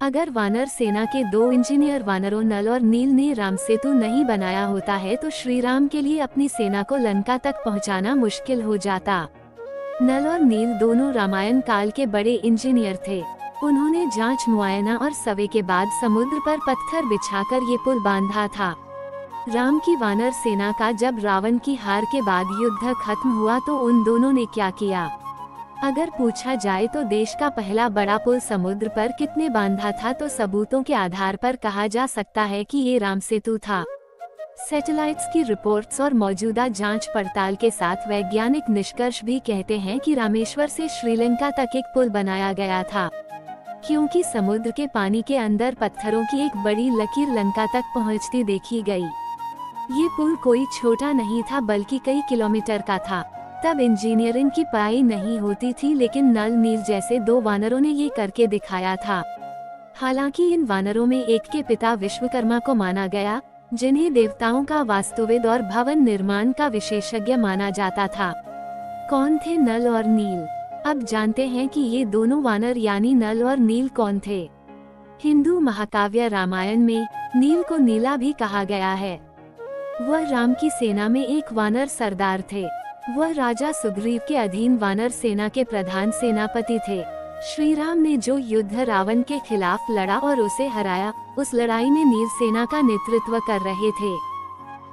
अगर वानर सेना के दो इंजीनियर वानरों नल और नील ने राम सेतु नहीं बनाया होता है तो श्री राम के लिए अपनी सेना को लंका तक पहुंचाना मुश्किल हो जाता। नल और नील दोनों रामायण काल के बड़े इंजीनियर थे। उन्होंने जांच मुआयना और सर्वे के बाद समुद्र पर पत्थर बिछाकर ये पुल बांधा था। राम की वानर सेना का जब रावण की हार के बाद युद्ध खत्म हुआ तो उन दोनों ने क्या किया? अगर पूछा जाए तो देश का पहला बड़ा पुल समुद्र पर कितने बांधा था तो सबूतों के आधार पर कहा जा सकता है कि ये राम सेतु था। सैटेलाइट्स की रिपोर्ट्स और मौजूदा जांच पड़ताल के साथ वैज्ञानिक निष्कर्ष भी कहते हैं कि रामेश्वर से श्रीलंका तक एक पुल बनाया गया था, क्योंकि समुद्र के पानी के अंदर पत्थरों की एक बड़ी लकीर लंका तक पहुंचती देखी गई। ये पुल कोई छोटा नहीं था बल्कि कई किलोमीटर का था। तब इंजीनियरिंग की पढ़ाई नहीं होती थी, लेकिन नल नील जैसे दो वानरों ने ये करके दिखाया था। हालांकि इन वानरों में एक के पिता विश्वकर्मा को माना गया, जिन्हें देवताओं का वास्तुविद और भवन निर्माण का विशेषज्ञ माना जाता था। कौन थे नल और नील? अब जानते हैं कि ये दोनों वानर यानी नल और नील कौन थे। हिंदू महाकाव्य रामायण में नील को नीला भी कहा गया है। वह राम की सेना में एक वानर सरदार थे। वह राजा सुग्रीव के अधीन वानर सेना के प्रधान सेनापति थे। श्री राम ने जो युद्ध रावण के खिलाफ लड़ा और उसे हराया, उस लड़ाई में नील सेना का नेतृत्व कर रहे थे।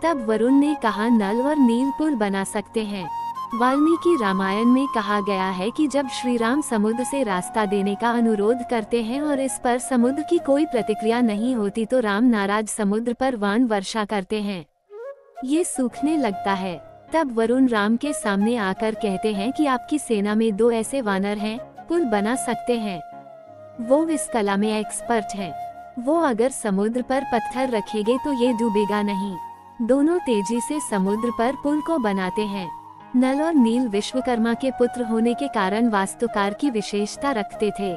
तब वरुण ने कहा नल और नील पुल बना सकते हैं। वाल्मीकि रामायण में कहा गया है कि जब श्री राम समुद्र से रास्ता देने का अनुरोध करते हैं और इस पर समुद्र की कोई प्रतिक्रिया नहीं होती तो राम नाराज समुद्र पर वाण वर्षा करते हैं। ये सूखने लगता है। तब वरुण राम के सामने आकर कहते हैं कि आपकी सेना में दो ऐसे वानर हैं, पुल बना सकते हैं। वो इस कला में एक्सपर्ट हैं। वो अगर समुद्र पर पत्थर रखेंगे तो ये डूबेगा नहीं। दोनों तेजी से समुद्र पर पुल को बनाते हैं। नल और नील विश्वकर्मा के पुत्र होने के कारण वास्तुकार की विशेषता रखते थे।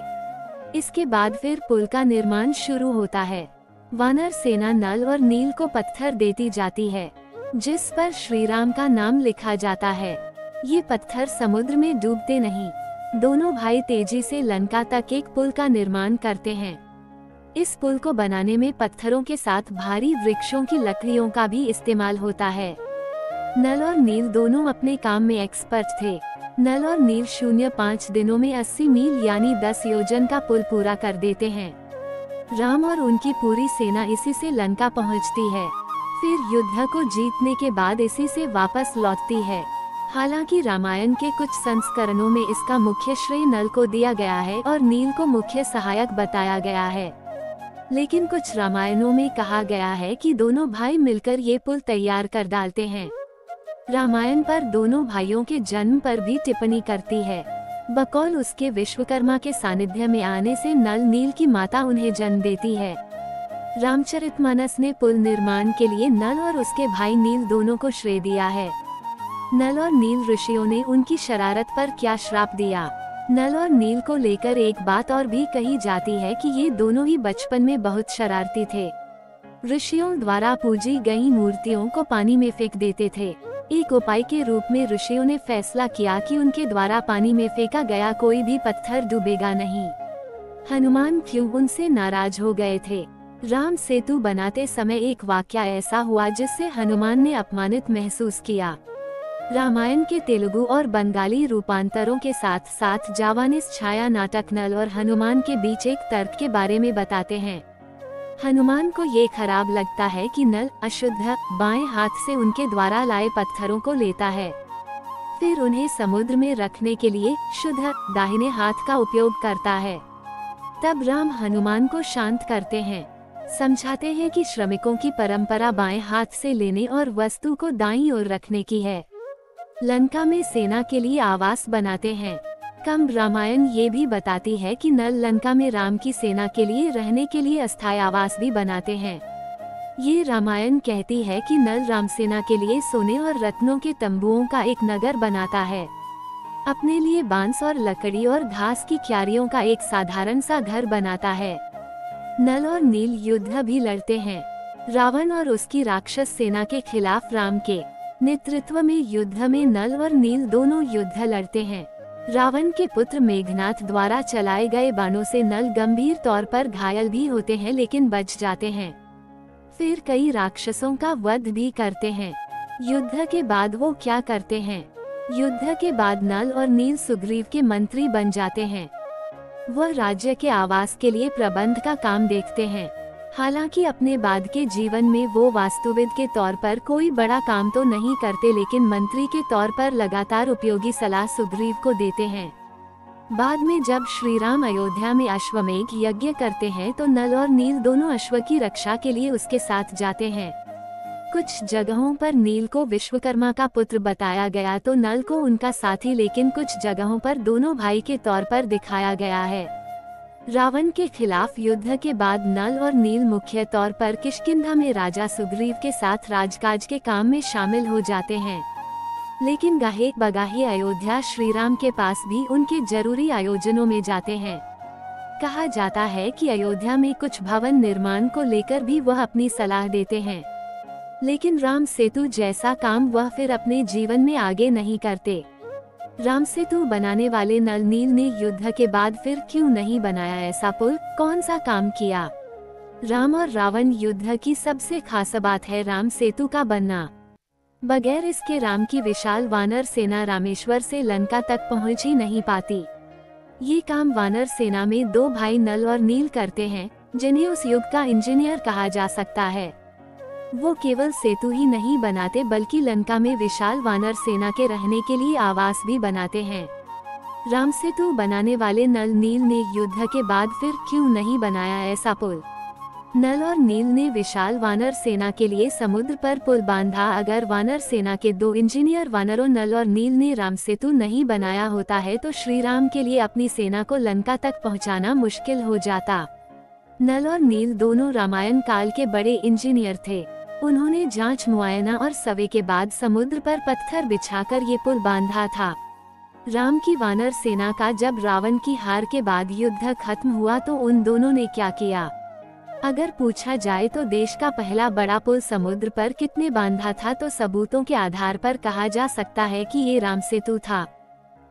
इसके बाद फिर पुल का निर्माण शुरू होता है। वानर सेना नल और नील को पत्थर देती जाती है, जिस पर श्री राम का नाम लिखा जाता है। ये पत्थर समुद्र में डूबते नहीं। दोनों भाई तेजी से लंका तक एक पुल का निर्माण करते हैं। इस पुल को बनाने में पत्थरों के साथ भारी वृक्षों की लकड़ियों का भी इस्तेमाल होता है। नल और नील दोनों अपने काम में एक्सपर्ट थे। नल और नील 0.5 दिनों में 80 मील यानी 10 योजन का पुल पूरा कर देते हैं। राम और उनकी पूरी सेना इसी से लंका पहुंचती है। फिर युद्ध को जीतने के बाद इसी से वापस लौटती है। हालांकि रामायण के कुछ संस्करणों में इसका मुख्य श्रेय नल को दिया गया है और नील को मुख्य सहायक बताया गया है, लेकिन कुछ रामायणों में कहा गया है कि दोनों भाई मिलकर ये पुल तैयार कर डालते हैं। रामायण पर दोनों भाइयों के जन्म पर भी टिप्पणी करती है। बकौल उसके विश्वकर्मा के सानिध्य में आने से नल नील की माता उन्हें जन्म देती है। रामचरितमानस ने पुल निर्माण के लिए नल और उसके भाई नील दोनों को श्रेय दिया है। नल और नील ऋषियों ने उनकी शरारत पर क्या श्राप दिया। नल और नील को लेकर एक बात और भी कही जाती है कि ये दोनों ही बचपन में बहुत शरारती थे। ऋषियों द्वारा पूजी गई मूर्तियों को पानी में फेंक देते थे। एक उपाय के रूप में ऋषियों ने फैसला किया कि उनके द्वारा पानी में फेंका गया कोई भी पत्थर डूबेगा नहीं। हनुमान क्यों उनसे नाराज हो गए थे। राम सेतु बनाते समय एक वाकया ऐसा हुआ जिससे हनुमान ने अपमानित महसूस किया। रामायण के तेलुगु और बंगाली रूपांतरों के साथ साथ जावानीज छाया नाटक नल और हनुमान के बीच एक तर्क के बारे में बताते हैं। हनुमान को ये खराब लगता है कि नल अशुद्ध बाएं हाथ से उनके द्वारा लाए पत्थरों को लेता है, फिर उन्हें समुद्र में रखने के लिए शुद्ध दाहिने हाथ का उपयोग करता है। तब राम हनुमान को शांत करते हैं, समझाते हैं कि श्रमिकों की परंपरा बाएं हाथ से लेने और वस्तु को दाईं ओर रखने की है। लंका में सेना के लिए आवास बनाते हैं। कम रामायण ये भी बताती है कि नल लंका में राम की सेना के लिए रहने के लिए अस्थायी आवास भी बनाते हैं। ये रामायण कहती है कि नल राम सेना के लिए सोने और रत्नों के तंबुओं का एक नगर बनाता है, अपने लिए बांस और लकड़ी और घास की क्यारियों का एक साधारण सा घर बनाता है। नल और नील युद्ध भी लड़ते हैं। रावण और उसकी राक्षस सेना के खिलाफ राम के नेतृत्व में युद्ध में नल और नील दोनों युद्ध लड़ते हैं। रावण के पुत्र मेघनाथ द्वारा चलाए गए बाणों से नल गंभीर तौर पर घायल भी होते हैं लेकिन बच जाते हैं। फिर कई राक्षसों का वध भी करते हैं। युद्ध के बाद वो क्या करते हैं? युद्ध के बाद नल और नील सुग्रीव के मंत्री बन जाते हैं। वह राज्य के आवास के लिए प्रबंध का काम देखते हैं। हालांकि अपने बाद के जीवन में वो वास्तुविद के तौर पर कोई बड़ा काम तो नहीं करते, लेकिन मंत्री के तौर पर लगातार उपयोगी सलाह सुग्रीव को देते हैं। बाद में जब श्री राम अयोध्या में अश्वमेघ यज्ञ करते हैं तो नल और नील दोनों अश्व की रक्षा के लिए उसके साथ जाते हैं। कुछ जगहों पर नील को विश्वकर्मा का पुत्र बताया गया तो नल को उनका साथी, लेकिन कुछ जगहों पर दोनों भाई के तौर पर दिखाया गया है। रावण के खिलाफ युद्ध के बाद नल और नील मुख्य तौर पर किष्किंधा में राजा सुग्रीव के साथ राजकाज के काम में शामिल हो जाते हैं, लेकिन गाहे बगाहे अयोध्या श्री राम के पास भी उनके जरूरी आयोजनों में जाते हैं। कहा जाता है कि अयोध्या में कुछ भवन निर्माण को लेकर भी वह अपनी सलाह देते हैं, लेकिन राम सेतु जैसा काम वह फिर अपने जीवन में आगे नहीं करते। राम सेतु बनाने वाले नल नील ने युद्ध के बाद फिर क्यों नहीं बनाया ऐसा पुल? कौन सा काम किया? राम और रावण युद्ध की सबसे खास बात है राम सेतु का बनना। बगैर इसके राम की विशाल वानर सेना रामेश्वर से लंका तक पहुंच ही नहीं पाती। ये काम वानर सेना में दो भाई नल और नील करते हैं, जिन्हें उस युग का इंजीनियर कहा जा सकता है। वो केवल सेतु ही नहीं बनाते बल्कि लंका में विशाल वानर सेना के रहने के लिए आवास भी बनाते हैं। राम सेतु बनाने वाले नल नील ने युद्ध के बाद फिर क्यों नहीं बनाया ऐसा पुल? नल और नील ने विशाल वानर सेना के लिए समुद्र पर पुल बांधा। अगर वानर सेना के दो इंजीनियर वानरों नल और नील ने राम सेतु नहीं बनाया होता है तो श्री राम के लिए अपनी सेना को लंका तक पहुंचाना मुश्किल हो जाता। नल और नील दोनों रामायण काल के बड़े इंजीनियर थे। उन्होंने जांच मुआयना और सर्वे के बाद समुद्र पर पत्थर बिछाकर ये पुल बांधा था। राम की वानर सेना का जब रावण की हार के बाद युद्ध खत्म हुआ तो उन दोनों ने क्या किया? अगर पूछा जाए तो देश का पहला बड़ा पुल समुद्र पर कितने बांधा था तो सबूतों के आधार पर कहा जा सकता है कि ये राम सेतु था।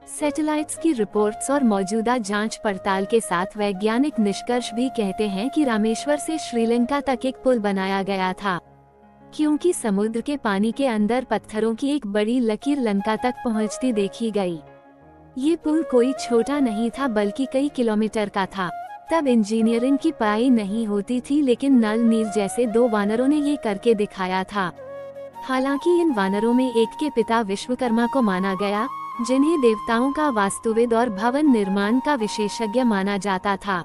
सैटेलाइट्स की रिपोर्ट्स और मौजूदा जांच पड़ताल के साथ वैज्ञानिक निष्कर्ष भी कहते हैं कि रामेश्वर से श्रीलंका तक एक पुल बनाया गया था, क्योंकि समुद्र के पानी के अंदर पत्थरों की एक बड़ी लकीर लंका तक पहुंचती देखी गई। ये पुल कोई छोटा नहीं था बल्कि कई किलोमीटर का था। तब इंजीनियरिंग की पढ़ाई नहीं होती थी, लेकिन नल नील जैसे दो वानरों ने ये करके दिखाया था। हालांकि इन वानरों में एक के पिता विश्वकर्मा को माना गया, जिन्हें देवताओं का वास्तुविद और भवन निर्माण का विशेषज्ञ माना जाता था।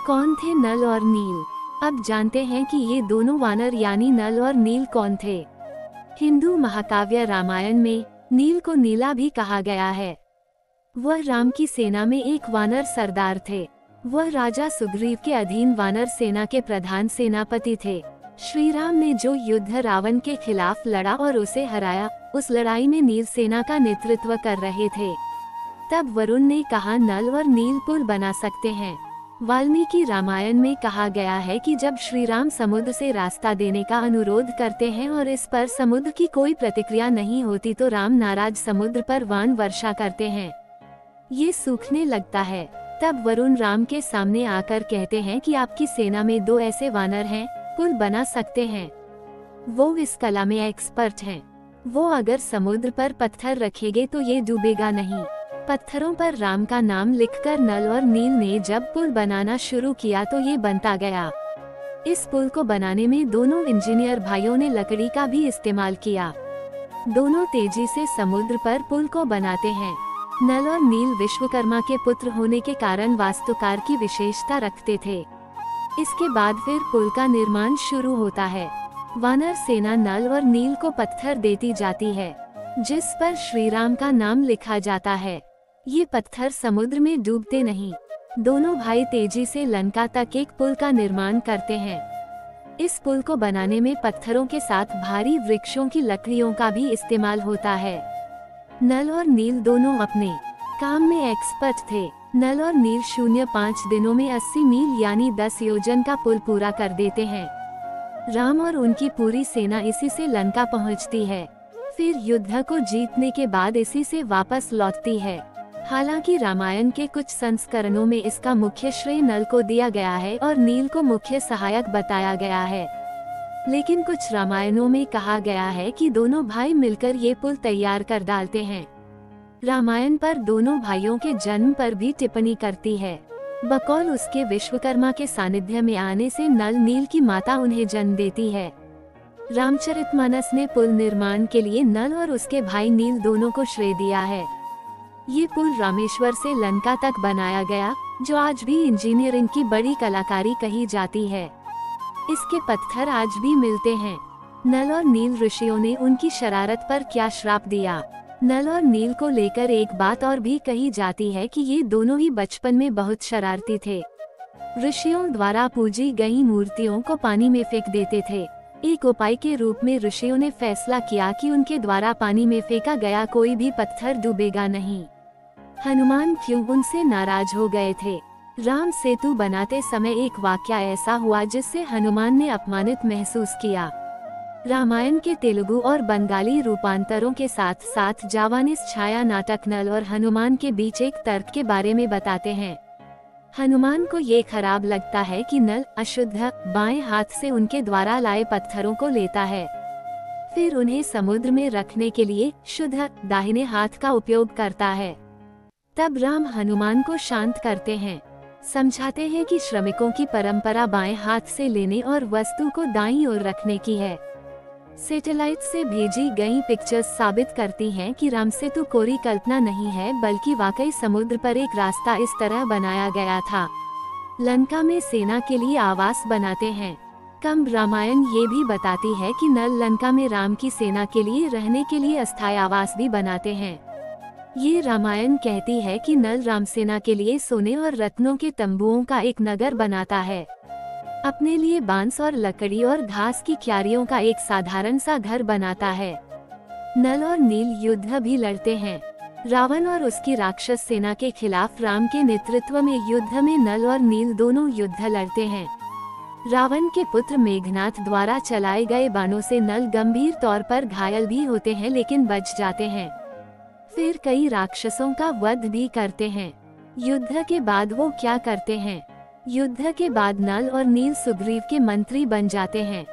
कौन थे नल और नील? अब जानते हैं कि ये दोनों वानर यानी नल और नील कौन थे। हिंदू महाकाव्य रामायण में नील को नीला भी कहा गया है। वह राम की सेना में एक वानर सरदार थे। वह राजा सुग्रीव के अधीन वानर सेना के प्रधान सेनापति थे। श्री राम ने जो युद्ध रावण के खिलाफ लड़ा और उसे हराया, उस लड़ाई में नील सेना का नेतृत्व कर रहे थे। तब वरुण ने कहा नल और नील पुल बना सकते हैं। वाल्मीकि रामायण में कहा गया है कि जब श्री राम समुद्र से रास्ता देने का अनुरोध करते हैं और इस पर समुद्र की कोई प्रतिक्रिया नहीं होती तो राम नाराज समुद्र पर वान वर्षा करते हैं। ये सूखने लगता है। तब वरुण राम के सामने आकर कहते हैं कि आपकी सेना में दो ऐसे वानर हैं, पुल बना सकते हैं। वो इस कला में एक्सपर्ट हैं। वो अगर समुद्र पर पत्थर रखेंगे तो ये डूबेगा नहीं। पत्थरों पर राम का नाम लिखकर नल और नील ने जब पुल बनाना शुरू किया तो ये बनता गया। इस पुल को बनाने में दोनों इंजीनियर भाइयों ने लकड़ी का भी इस्तेमाल किया। दोनों तेजी से समुद्र पर पुल को बनाते हैं। नल और नील विश्वकर्मा के पुत्र होने के कारण वास्तुकार की विशेषता रखते थे। इसके बाद फिर पुल का निर्माण शुरू होता है। वानर सेना नल और नील को पत्थर देती जाती है, जिस पर श्री राम का नाम लिखा जाता है। ये पत्थर समुद्र में डूबते नहीं। दोनों भाई तेजी से लंका तक एक पुल का निर्माण करते हैं। इस पुल को बनाने में पत्थरों के साथ भारी वृक्षों की लकड़ियों का भी इस्तेमाल होता है। नल और नील दोनों अपने काम में एक्सपर्ट थे। नल और नील 0.5 दिनों में 80 मील यानी 10 योजन का पुल पूरा कर देते हैं। राम और उनकी पूरी सेना इसी से लंका पहुंचती है। फिर युद्ध को जीतने के बाद इसी से वापस लौटती है। हालांकि रामायण के कुछ संस्करणों में इसका मुख्य श्रेय नल को दिया गया है और नील को मुख्य सहायक बताया गया है, लेकिन कुछ रामायणों में कहा गया है कि दोनों भाई मिलकर ये पुल तैयार कर डालते हैं। रामायण पर दोनों भाइयों के जन्म पर भी टिप्पणी करती है। बकौल उसके विश्वकर्मा के सानिध्य में आने से नल नील की माता उन्हें जन्म देती है। रामचरितमानस ने पुल निर्माण के लिए नल और उसके भाई नील दोनों को श्रेय दिया है। ये पुल रामेश्वर से लंका तक बनाया गया, जो आज भी इंजीनियरिंग की बड़ी कलाकारी कही जाती है। इसके पत्थर आज भी मिलते हैं। नल और नील ऋषियों ने उनकी शरारत पर क्या श्राप दिया। नल और नील को लेकर एक बात और भी कही जाती है कि ये दोनों ही बचपन में बहुत शरारती थे। ऋषियों द्वारा पूजी गई मूर्तियों को पानी में फेंक देते थे। एक उपाय के रूप में ऋषियों ने फैसला किया कि उनके द्वारा पानी में फेंका गया कोई भी पत्थर डूबेगा नहीं। हनुमान क्यों उनसे नाराज हो गए थे। राम सेतु बनाते समय एक वाकया ऐसा हुआ जिससे हनुमान ने अपमानित महसूस किया। रामायण के तेलुगु और बंगाली रूपांतरों के साथ साथ जावानीज छाया नाटक नल और हनुमान के बीच एक तर्क के बारे में बताते हैं। हनुमान को ये खराब लगता है कि नल अशुद्ध बाएं हाथ से उनके द्वारा लाए पत्थरों को लेता है, फिर उन्हें समुद्र में रखने के लिए शुद्ध दाहिने हाथ का उपयोग करता है। तब राम हनुमान को शांत करते हैं, समझाते हैं कि श्रमिकों की परंपरा बाएं हाथ से लेने और वस्तु को दाईं ओर रखने की है। सैटेलाइट से भेजी गई पिक्चर्स साबित करती हैं कि रामसेतु कोरी कल्पना नहीं है, बल्कि वाकई समुद्र पर एक रास्ता इस तरह बनाया गया था। लंका में सेना के लिए आवास बनाते हैं। कंब रामायण ये भी बताती है कि नल लंका में राम की सेना के लिए रहने के लिए अस्थायी आवास भी बनाते हैं। ये रामायण कहती है कि नल रामसेना के लिए सोने और रत्नों के तंबुओं का एक नगर बनाता है, अपने लिए बांस और लकड़ी और घास की क्यारियों का एक साधारण सा घर बनाता है। नल और नील युद्ध भी लड़ते हैं। रावण और उसकी राक्षस सेना के खिलाफ राम के नेतृत्व में युद्ध में नल और नील दोनों युद्ध लड़ते हैं। रावण के पुत्र मेघनाथ द्वारा चलाए गए बाणों से नल गंभीर तौर पर घायल भी होते हैं, लेकिन बच जाते हैं। फिर कई राक्षसों का वध भी करते हैं। युद्ध के बाद वो क्या करते हैं? युद्ध के बाद नल और नील सुग्रीव के मंत्री बन जाते हैं।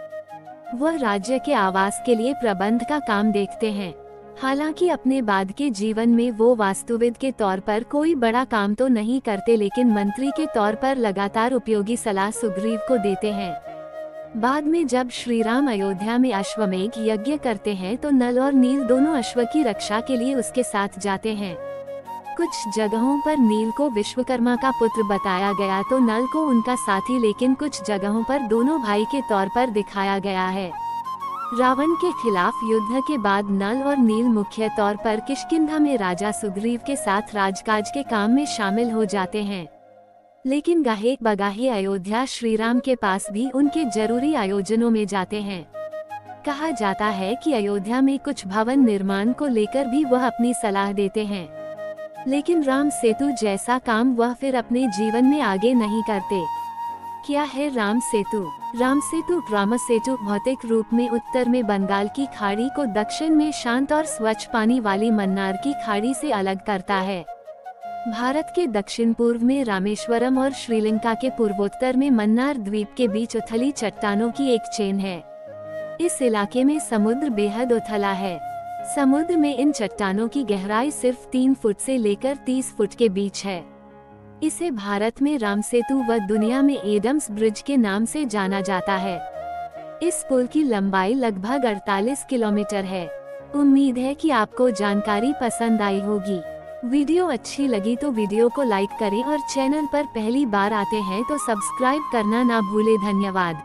वह राज्य के आवास के लिए प्रबंध का काम देखते हैं। हालांकि अपने बाद के जीवन में वो वास्तुविद के तौर पर कोई बड़ा काम तो नहीं करते, लेकिन मंत्री के तौर पर लगातार उपयोगी सलाह सुग्रीव को देते हैं। बाद में जब श्री राम अयोध्या में अश्वमेघ यज्ञ करते हैं तो नल और नील दोनों अश्व की रक्षा के लिए उसके साथ जाते हैं। कुछ जगहों पर नील को विश्वकर्मा का पुत्र बताया गया तो नल को उनका साथी, लेकिन कुछ जगहों पर दोनों भाई के तौर पर दिखाया गया है। रावण के खिलाफ युद्ध के बाद नल और नील मुख्य तौर पर किष्किंधा में राजा सुग्रीव के साथ राजकाज के काम में शामिल हो जाते हैं, लेकिन गाहे बगाहे अयोध्या श्री राम के पास भी उनके जरूरी आयोजनों में जाते हैं। कहा जाता है कि अयोध्या में कुछ भवन निर्माण को लेकर भी वह अपनी सलाह देते हैं, लेकिन राम सेतु जैसा काम वह फिर अपने जीवन में आगे नहीं करते। क्या है राम सेतु? राम सेतु भौतिक रूप में उत्तर में बंगाल की खाड़ी को दक्षिण में शांत और स्वच्छ पानी वाली मन्नार की खाड़ी से अलग करता है। भारत के दक्षिण पूर्व में रामेश्वरम और श्रीलंका के पूर्वोत्तर में मन्नार द्वीप के बीच उथली चट्टानों की एक चेन है। इस इलाके में समुद्र बेहद उथला है। समुद्र में इन चट्टानों की गहराई सिर्फ 3 फुट से लेकर 30 फुट के बीच है। इसे भारत में राम सेतु व दुनिया में एडम्स ब्रिज के नाम से जाना जाता है। इस पुल की लंबाई लगभग 48 किलोमीटर है। उम्मीद है कि आपको जानकारी पसंद आई होगी। वीडियो अच्छी लगी तो वीडियो को लाइक करें और चैनल पर पहली बार आते हैं तो सब्सक्राइब करना ना भूले। धन्यवाद।